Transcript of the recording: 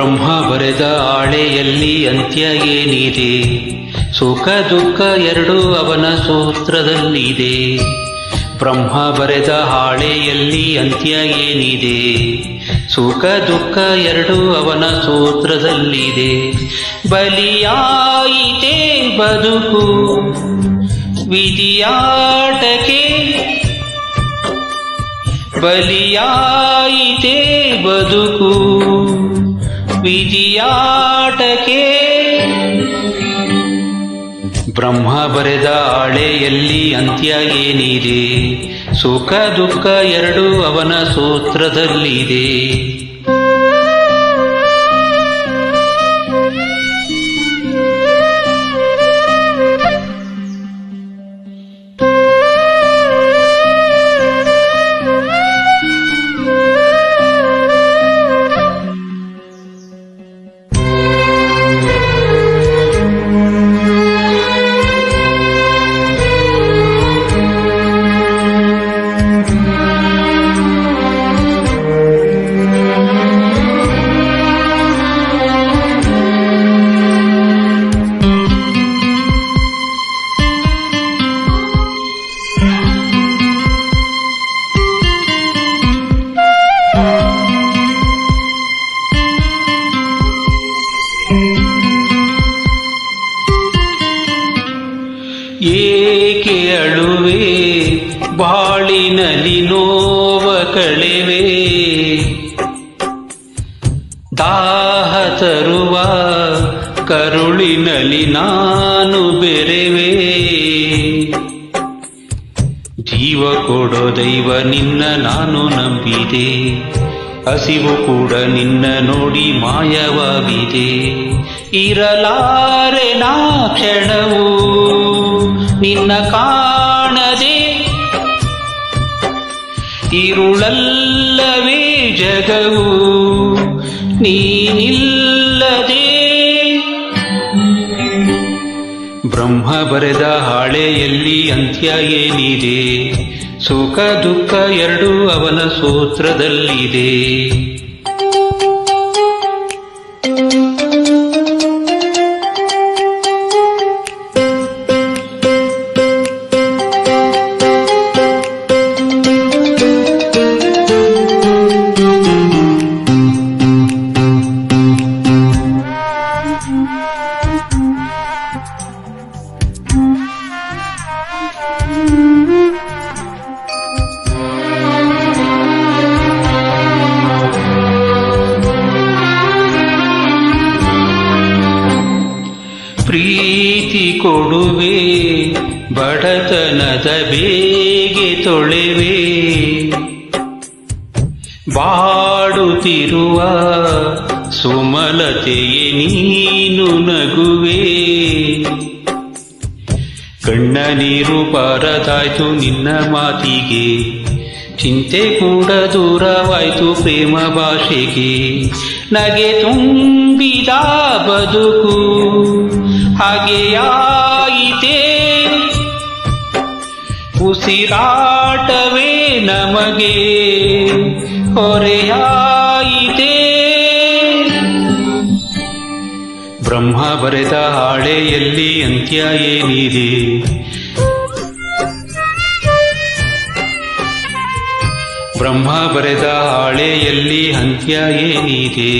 ಬ್ರಹ್ಮ ಬರೆದ ಹಾಳೆಯಲ್ಲಿ ಅಂತ್ಯ ಏನಿದೆ? ಸುಖ ದುಃಖ ಎರಡೂ ಅವನ ಸೂತ್ರದಲ್ಲಿದೆ. ಬ್ರಹ್ಮ ಬರೆದ ಹಾಳೆಯಲ್ಲಿ ಅಂತ್ಯ ಏನಿದೆ? ಸುಖ ದುಃಖ ಎರಡೂ ಅವನ ಸೂತ್ರದಲ್ಲಿದೆ. ಬಲಿಯಾಯಿತೇ ಬದುಕು ವಿಧಿಯಾಟಕ್ಕೆ, ಬಲಿಯಾಯಿತೇ ಬದುಕು ವಿಧಿಯಾಟಕ್ಕೆ. ಬ್ರಹ್ಮ ಬರೆದ ಹಾಳೆಯಲ್ಲಿ ಅಂತ್ಯ ಏನಿದೆ? ಸುಖ ದುಃಖ ಎರಡೂ ಅವನ ಸೂತ್ರದಲ್ಲಿದೆ. ಏಕೆ ಅಳುವೆ ಬಾಳಿನಲ್ಲಿ ನೋವ ಕಳೆವೆ? ದಾಹ ತರುವ ಕರುಳಿನಲ್ಲಿ ನಾನು ಬೆರೆವೆ. ಜೀವ ಕೊಡೋ ದೈವ ನಿನ್ನ ನಾನು ನಂಬಿದೆ, ಹಸಿವು ಕೂಡ ನಿನ್ನ ನೋಡಿ ಮಾಯವಾಗಿದೆ. ಇರಲಾರೆ ನಾ ಕ್ಷಣವು ನಿನ್ನ ಕಾಣದೆ, ಇರುಳಲ್ಲವೇ ಜಗವು ನೀನಿಲ್ಲದೆ. ಬ್ರಹ್ಮ ಬರೆದ ಹಾಳೆಯಲ್ಲಿ ಅಂತ್ಯ ಏನಿದೆ? ಸುಖ ದುಃಖ ಎರಡೂ ಅವನ ಸೂತ್ರದಲ್ಲಿದೆ. ಪ್ರೀತಿ ಕೊಡುವೆ ಬಡತನದ ಬೇಗೆ ತೊಳೆವೆ, ಬಾಡುತ್ತಿರುವ ಸುಮಲತೆಯೇ ನೀನು ನಗುವೆ. ಕಣ್ಣ ನೀರು ಬಾರದಾಯ್ತು ನಿನ್ನ ಮಾತಿಗೆ, ಚಿಂತೆ ಕೂಡ ದೂರವಾಯ್ತು ಪ್ರೇಮ ಭಾಷೆಗೆ. ನಗೆ ತುಂಬಿದ ಬದುಕು ಹಾಗೆಯಾಯಿತೆ, ಉಸಿರಾಟವೇ ನಮಗೆ ಹೊರೆಯಾಯಿತೆ. ಬ್ರಹ್ಮ ಬರೆದ ಹಾಳೆಯಲ್ಲಿ ಅಂತ್ಯ ಏನಿದೆ? ಬ್ರಹ್ಮ ಬರೆದ ಹಾಳೆಯಲ್ಲಿ ಅಂತ್ಯ ಏನಿದೆ?